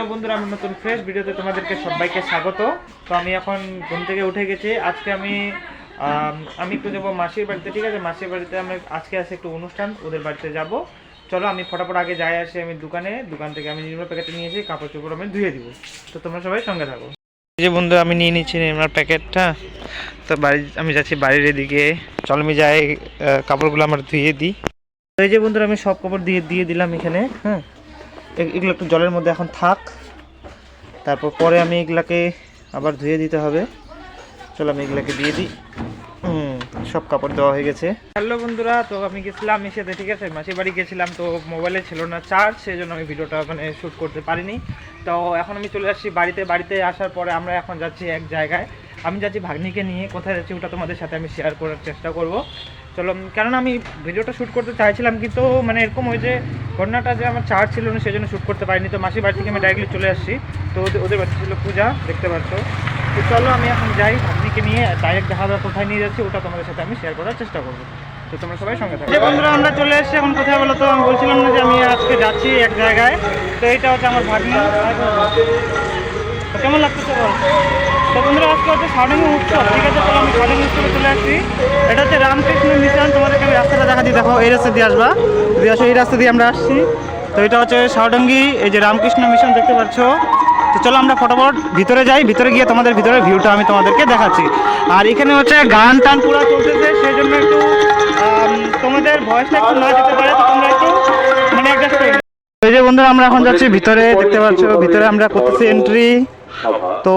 Hello বন্ধুরা, আমি নতুন ফ্রেশ ভিডিওতে তোমাদেরকে সবাইকে স্বাগত। তো আমি এখন ঘুম থেকে উঠে গেছি। আজকে আমি একটু যাবো মাসির বাড়িতে, ঠিক আছে? মাসির বাড়িতে আমরা আজকে আছে একটু অনুষ্ঠান, ওদের বাড়িতে যাব। চলো আমি ফটাফট আগে যাই আসি। আমি দোকান থেকে আমি নির্মার প্যাকেটটা নিয়েছি, কাপড় চোপড় আমি ধুয়ে দিব। তো তোমরা সবাই সঙ্গে থাকো। এই যে বন্ধু, আমি নিয়ে নিচ্ছি নির্মার প্যাকেটটা। তো আমি যাচ্ছি বাড়ির এদিকে। চল আমি যাই, কাপড়গুলো আমার ধুয়ে দিই। এই যে বন্ধুরা, আমি সব কাপড় দিয়ে দিলাম এখানে। হ্যাঁ, এগুলো একটু জলের মধ্যে এখন থাক, তারপর পরে আমি এগুলাকে আবার ধুয়ে দিতে হবে। চলো আমি এগুলাকে দিয়ে দিই। সব কাপড় দেওয়া হয়ে গেছে। হ্যালো বন্ধুরা, তো আমি গেছিলাম সাথে, ঠিক আছে? মাসির বাড়ি গেছিলাম, তো মোবাইলে ছিল না চার্জ, সেই জন্য আমি ভিডিওটা শ্যুট করতে পারিনি। তো এখন আমি চলে আসছি বাড়িতে আসার পরে আমরা এখন যাচ্ছি এক জায়গায়। আমি যাচ্ছি ভাগ্নিকে নিয়ে। কোথায় যাচ্ছি ওটা তোমাদের সাথে আমি শেয়ার করার চেষ্টা করব। চলো, কেননা আমি ভিডিওটা শ্যুট করতে চাইছিলাম, কিন্তু এরকম হয়েছে ঘটনাটা যে আমার চার্জ ছিল না, সেই জন্য শ্যুট করতে পারিনি। তো মাসির বাড়ি থেকে আমি ডাইরেক্টলি চলে আসছি। তো ওদের বাড়িতে ছিল পূজা, দেখতে পাচ্ছ। তো চলো আমি এখন যাই, ভাগ্নিকে নিয়ে ডাইরেক্ট দেখা যাবে কোথায় নিয়ে যাচ্ছি, ওটা তোমাদের সাথে আমি শেয়ার করার চেষ্টা করবো। তো তোমরা সবাই সঙ্গে থাকো। যে বন্ধুরা, আমরা চলে এসেছি। এখন কোথায় বলো তো? আমি বলছিলাম না যে আমি আজকে যাচ্ছি এক জায়গায়। তো এইটা হচ্ছে আমার ভাগ্নি। কেমন লাগতেছে বল? তো বন্ধুরা, আজকে হচ্ছে সাউন্ডিং উৎসব, ঠিক আছে? তো আমি সাউন্ডিং উৎসবে চলে আসছি। এটা হচ্ছে রামকৃষ্ণ মিশন। তোমাদেরকে আমি রাস্তাটা দেখা দিই, দেখো এই রাস্তা দিয়ে আসবা, যদি আসো এই রাস্তা দিয়ে আমরা আসছি। তো এটা হচ্ছে সাউডাঙ্গি, এই যে রামকৃষ্ণ মিশন দেখতে পাচ্ছ। তো চলো আমরা ফটাফট ভিতরে যাই। ভিতরে গিয়ে তোমাদের ভিতরের ভিউটা আমি তোমাদেরকে দেখাচ্ছি। আর এখানে হচ্ছে গান টান পুরো চলতেছে, সেই জন্য একটু তোমাদের ভয়েসটা একটু না যেতে পারে, তো তোমরা একটু অ্যাডজাস্ট করে। এই যে বন্ধুরা, আমরা এখন যাচ্ছি ভিতরে, দেখতে পাচ্ছ। ভিতরে আমরা করতেছি এন্ট্রি। তো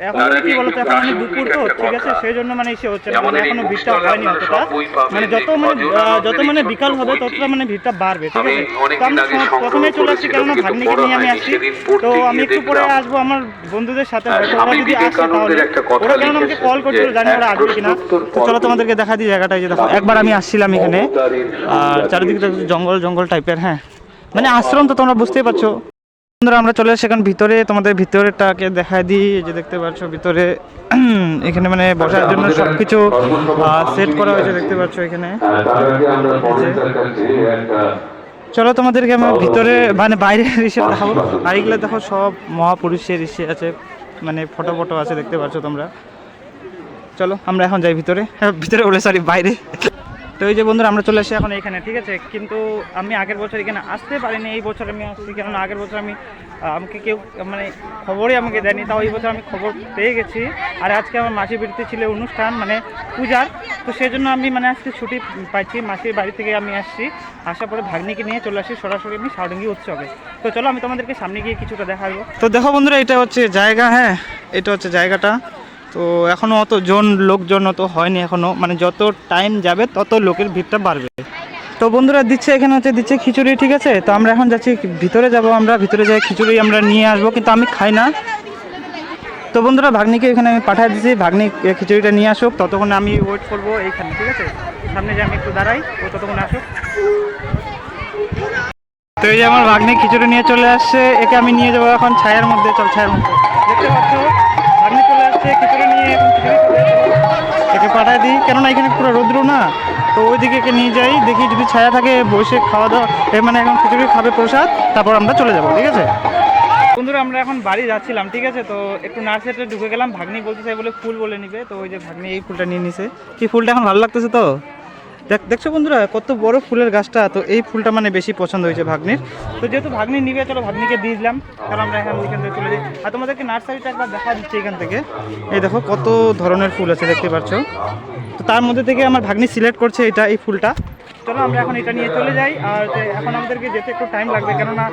এখন কি বলতো, এখন দুপুর তো, ঠিক আছে? সেই জন্য এসে হচ্ছে না, এখনো ভিড়টা হয়নি অতটা। যত বিকাল হবে ততটা ভিড়টা বাড়বে, ঠিক আছে? তো আমরা প্রথমে চলে আসছি, কেননা ভাগ্নিকে নিয়ে আমি আসছি। তো আমি একটু পরে আসবো আমার বন্ধুদের সাথে, ওরা যদি আসে তাহলে। ওরা কেন আমাকে কল করছিল, জানি ওরা আসবে কিনা। তো চলো তোমাদেরকে দেখা দিই জায়গাটা। এই যে দেখো, একবার আমি আসছিলাম এখানে, আর চারিদিকে জঙ্গল টাইপের। হ্যাঁ, আশ্রম, তো তোমরা বুঝতেই পারছো। বন্ধুরা, আমরা চলে এসে এখন ভিতরে, তোমাদের ভিতরেটাকে দেখায় দিই। এই যে দেখতে পাচ্ছ ভিতরে, এখানে বসার জন্য সবকিছু সেট করা হয়েছে, দেখতে পাচ্ছ এখানে। চলো তোমাদেরকে আমার ভিতরে বাইরের ইসে দেখাবো। আর এগুলো দেখো, সব মহাপুরুষের ইসে আছে, ফটো আছে, দেখতে পাচ্ছ তোমরা। চলো আমরা এখন যাই ভিতরে, ভিতরে বলে সরি, বাইরে। তো এই যে বন্ধুরা, আমরা চলে আসি এখন এখানে, ঠিক আছে? কিন্তু আমি আগের বছর এখানে আসতে পারিনি, এই বছর আমি আসছি। কেননা আগের বছর আমাকে কেউ খবরই আমাকে দেয়নি, তাও এই বছর আমি খবর পেয়ে গেছি। আর আজকে আমার মাসির বাড়িতে ছিল অনুষ্ঠান, পূজার। তো সেই জন্য আমি আজকে ছুটি পাইছি, মাসির বাড়ি থেকে আমি আসছি। আসার পরে ভাগ্নিকে নিয়ে চলে আসি সরাসরি আমি সাউডাঙ্গি উৎসবে। তো চলো আমি তোমাদেরকে সামনে গিয়ে কিছুটা দেখাবো। তো দেখো বন্ধুরা, এটা হচ্ছে জায়গা। হ্যাঁ, এটা হচ্ছে জায়গাটা। তো এখনও অত লোকজন অত হয়নি এখনও, যত টাইম যাবে তত লোকের ভিড়টা বাড়বে। তো বন্ধুরা, এখানে দিচ্ছে খিচুড়ি, ঠিক আছে? তো আমরা এখন যাচ্ছি ভিতরে, আমরা ভিতরে যাই, খিচুড়ি আমরা নিয়ে আসবো, কিন্তু আমি খাই না। তো বন্ধুরা, ভাগ্নিকে এখানে আমি পাঠিয়ে দিচ্ছি, ভাগ্নি খিচুড়িটা নিয়ে আসুক, ততক্ষণে আমি ওয়েট করবো এইখানে, ঠিক আছে? সামনে যে আমি একটু দাঁড়াই, ও ততক্ষণে আসুক। তো এই যে আমার ভাগ্নি খিচুড়ি নিয়ে চলে আসছে, একে আমি নিয়ে যাবো এখন ছায়ার মধ্যে। ছায়ার মধ্যে দেখতে পাচ্ছ, ভাগ্নি চলে আসছে খিচুড়ি নিয়ে। একে পাঠায় দিই, কেননা এখানে পুরো রৌদ্র না, তো ওইদিকে একে নিয়ে যাই, দেখি যদি ছায়া থাকে বসে খাওয়া দাওয়া, এখন খিচুড়ি খাবে প্রসাদ, তারপর আমরা চলে যাবো, ঠিক আছে? বন্ধুরা, আমরা এখন বাড়ি যাচ্ছিলাম, ঠিক আছে? তো একটু নার্সারিতে ঢুকে গেলাম, ভাগ্নি বলতে চাই বলে ফুল বলে নিবে। তো ওই যে ভাগ্নি এই ফুলটা নিয়ে নিছে। কি ফুলটা এখন ভালো লাগতেছে তো? দেখছো বন্ধুরা, কত বড় ফুলের গাছটা। তো এই ফুলটা বেশি পছন্দ হয়েছে ভাগ্নির। তো যেহেতু ভাগ্নি নিবে, চলো ভাগ্নিকে দিয়ে দিলাম। কারণ আমরা এখন ওইখান থেকে চলে যাই। আর তোমাদেরকে নার্সারিটা একবার দেখা দিচ্ছি এখান থেকে। এই দেখো কত ধরনের ফুল আছে, দেখতে পাচ্ছ। তো তার মধ্যে থেকে আমার ভাগ্নি সিলেক্ট করছে এই ফুলটা। চলো আমরা এখন এটা নিয়ে চলে যাই। আর এখন আমাদেরকে যেতে একটু টাইম লাগবে, কেননা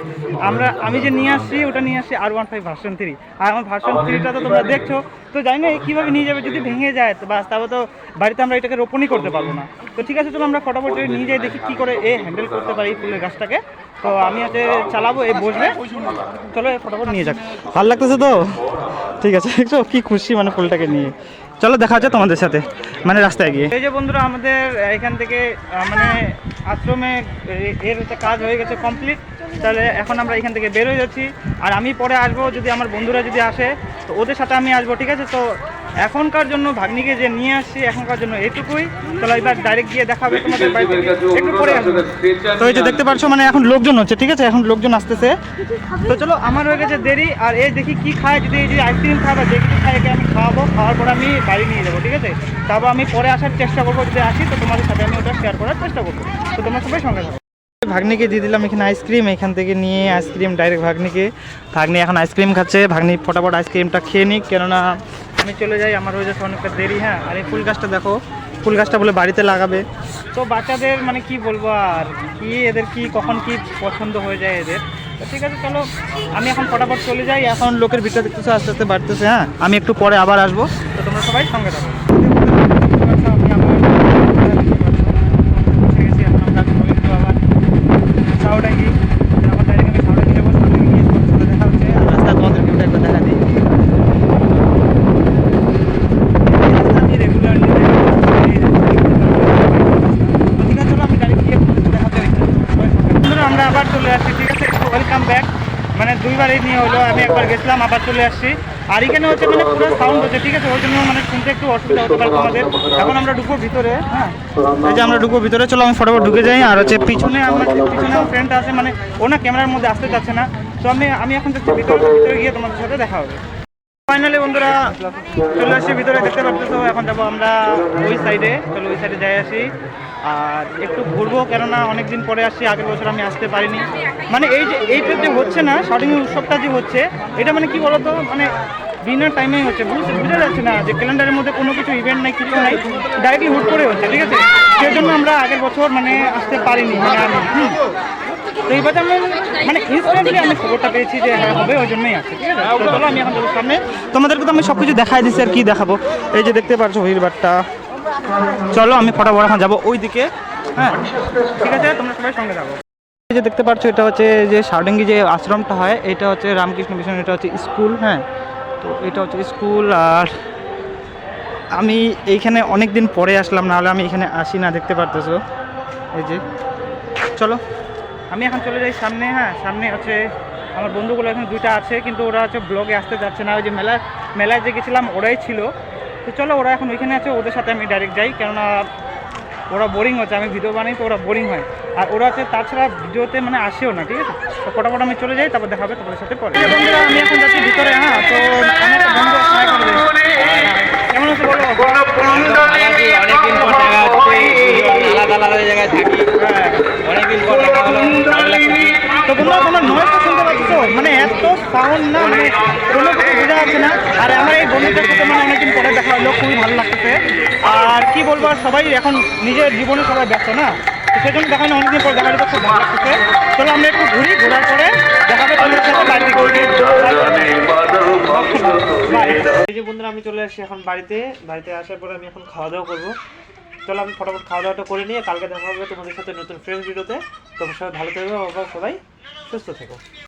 আমি যে নিয়ে আসছি ওটা নিয়ে আসছি R15 ভার্সন 3। আর আমার ভার্সন 3টা তো তোমরা দেখছো। তো জানি না কীভাবে নিয়ে যাবে, যদি ভেঙে যায় তো বাস, তারপর তো বাড়িতে আমরা এটাকে রোপণই করতে পারবো না। তো ঠিক আছে, চলো আমরা ফটাফট নিয়ে যাই, দেখি কী করে হ্যান্ডেল করতে পারি এই ফুলের গাছটাকে। তো আমি চালাবো, বসবে। চলো ফটাফট নিয়ে যাক। ভালো লাগতেছে তো? ঠিক আছে, দেখছো কি খুশি ফুলটাকে নিয়ে। চলো দেখা হচ্ছে তোমাদের সাথে রাস্তায় গিয়ে। এই যে বন্ধুরা, আমাদের এখান থেকে আশ্রমে কাজ হয়ে গেছে কমপ্লিট। তাহলে এখন আমরা এখান থেকে বের হয়ে যাচ্ছি। আর আমি পরে আসবো, যদি আমার বন্ধুরা যদি আসে তো ওদের সাথে আমি আসবো, ঠিক আছে? তো এখনকার জন্য ভাগ্নিকে যে নিয়ে আসছি এখনকার জন্য এইটুকুই। চলো এবার ডাইরেক্ট গিয়ে দেখাবে তোমাদের বাড়িতে, একটু পরে আসবো। তো এই যে দেখতে পাচ্ছ মানে এখন লোকজন হচ্ছে, ঠিক আছে, এখন লোকজন আসতেছে। তো চলো আমার হয়ে গেছে দেরি, আর এই দেখি কি খায়, যদি এই যে আইসক্রিম খায় বা যে কিছু খায় একে আমি খাওয়াবো, খাওয়ার পর আমি বাড়ি নিয়ে যাবো, ঠিক আছে। তারপর আমি পরে আসার চেষ্টা করবো, যদি আসি তো তোমাদের সাথে আমি ওটা শেয়ার করার চেষ্টা করবো। তো তোমরা সবাই সঙ্গে থাকো। ভাগ্নিকে দিয়ে দিলাম এখানে আইসক্রিম, এখান থেকে নিয়ে আইসক্রিম ডাইরেক্ট ভাগ্নিকে। ভাগ্নি এখন আইসক্রিম খাচ্ছে, ভাগ্নি ফটাফট আইসক্রিমটা খেয়ে নিক, কেননা আমি চলে যাই, আমার হয়ে যাচ্ছে অনেকটা দেরি। হ্যাঁ, আর এই ফুল গাছটা দেখো, ফুল গাছটা বলে বাড়িতে লাগাবে। তো বাচ্চাদের মানে কি বলবো আর কি, এদের কি কখন কি পছন্দ হয়ে যায় এদের। তো ঠিক আছে চলো আমি এখন ফটাফট চলে যাই, এখন লোকের ভিতরে দেখতেছে আস্তে আস্তে বাড়তেছে। হ্যাঁ, আমি একটু পরে আবার আসবো, তো তোমরা সবাই সঙ্গে থাকো। আমি আবার সাউডাঙ্গি, আমার ডাইরেক্ট আমি সাউডাঙ্গি যাবো, সাউডাঙ্গি গিয়ে তোমাদের সাথে দেখা হচ্ছে। আর রাস্তা তোমাদের ভিউটা একবার দেখা দিই। আমি রেগুলারলি ঠিক আছে, চলো আমি ডাইরেক্ট গিয়ে তোমাদের সাথে দেখা হচ্ছে। আমরা আবার চলে আসছি, ঠিক আছে, ওয়েলকাম ব্যাক। মানে দুইবারই নিয়ে হলো, আমি একবার গেছিলাম আবার চলে আসছি। আর এখানে হচ্ছে মানে পুরো সাউন্ড হচ্ছে, ঠিক আছে, ওই জন্য মানে শুনতে একটু অসুবিধা হতে পারে তোমাদের। এখন আমরা ঢুকবো ভিতরে। হ্যাঁ, এই যে আমরা ঢুকবো ভিতরে, চলো আমি ফটোফট ঢুকে যাই। আর হচ্ছে পিছনে আমার ফ্রেন্ড আছে, মানে ও না ক্যামেরার মধ্যে আসতে চাচ্ছে না। তো আমি এখন যাচ্ছি ভিতরে গিয়ে তোমাদের সাথে দেখা হবে। ফাইনালি বন্ধুরা চলে আসছি ভিতরে, দেখতে পাচ্ছো। এখন যাবো আমরা ওই সাইডে, চলো ওই সাইডে যাই আসি। আর একটু ঘুরবো, কেননা অনেকদিন পরে আসছি, আগের বছর আমি আসতে পারিনি। মানে এই যে এইটা যে হচ্ছে না, শার্টিং উৎসবটা যে হচ্ছে, এটা মানে কি বলতো, মানে ডিনার টাইমেই হচ্ছে, বুঝা যাচ্ছে না যে ক্যালেন্ডারের মধ্যে কোনো কিছু ইভেন্ট নাই, কিছু নাই, ডাইরেক্টলি হুট করে হচ্ছে, ঠিক আছে। সেই জন্য আমরা আগের বছর মানে আসতে পারিনি, মানে আমি তো এই বছর আমি মানে ইনস্ট্যান্টলি আমি খবরটা পেয়েছি যে হ্যাঁ হবে, ওই জন্যই আসছে, ঠিক আছে। তো চলো আমি এখন যাবো সামনে, তোমাদেরকে তো আমি সব কিছু দেখাই দিচ্ছি, আর কি দেখাবো। এই যে দেখতে পাচ্ছ ভিড়ভাড়টা, চলো আমি ফটাফট এখন যাবো ওই দিকে। হ্যাঁ ঠিক আছে, তোমরা সবাই সঙ্গে যাবো। এই যে দেখতে পাচ্ছ এটা হচ্ছে যে সাউডাঙ্গি যে আশ্রমটা হয়, এটা হচ্ছে রামকৃষ্ণ মিশন, এটা হচ্ছে স্কুল। হ্যাঁ, তো এটা হচ্ছে স্কুল। আর আমি এইখানে অনেক দিন পরে আসলাম, নাহলে আমি এখানে আসি না, দেখতে পারতেছো। এই যে চলো আমি এখন চলে যাই সামনে। হ্যাঁ, সামনে হচ্ছে আমার বন্ধুগুলো এখানে দুইটা আছে, কিন্তু ওরা হচ্ছে ব্লগে আসতে যাচ্ছে না। ওই যে মেলায় যে গেছিলাম ওরাই ছিল। তো চলো ওরা এখন ওইখানে আছে, ওদের সাথে আমি ডাইরেক্ট যাই, কেননা ওরা বোরিং হচ্ছে, আমি ভিডিও বানাই তো ওরা বোরিং হয়। আর ওরা হচ্ছে তাছাড়া ভিডিওতে মানে আসেও না, ঠিক আছে। তো ফটাফট আমি চলে যাই, তারপর দেখা হবে তোমাদের সাথে পরে। বন্ধুরা আমি এখন যাচ্ছি ভিতরে। হ্যাঁ, তো আমার একটা বন্ধু কেমন আছে বলো? অনেকদিন পর দেখা হচ্ছে, আলাদা আলাদা জায়গায় থাকি। হ্যাঁ, অনেকদিন পর দেখা হলো, ভালো লাগছে। তো বন্ধুরা তোমার নয়েজটা শুনতে পাচ্ছ, মানে এত সাউন্ড না, মানে কোনো কিছু বোঝা যাচ্ছে না। আর আমার এই বন্ধুদের সাথে মানে অনেকদিন পরে দেখা হলো, খুবই ভালো লাগতেছে। আর কি বলবো, আর সবাই এখন নিজের জীবনে সবাই ব্যস্ত না, তো সেই জন্য দেখা হয় না, অনেকদিন পর দেখা যেতে খুব ভালো লাগতেছে। চলো আমরা একটু ঘুরি, ঘোরার পরে দেখাবে তোমাদের সাথে বাড়িতে ঘুরি। এই যে বন্ধুরা আমি চলে আসছি এখন বাড়িতে আসার পরে আমি এখন খাওয়া দাওয়া করবো। চলো আমি ফটাফট খাওয়া দাওয়াটা করে নিয়ে কালকে দেখা হবে তোমাদের সাথে নতুন ফ্রেশ ভিডিওতে। তোমরা সবাই ভালো থেকো, সবাই সুস্থ থেকো।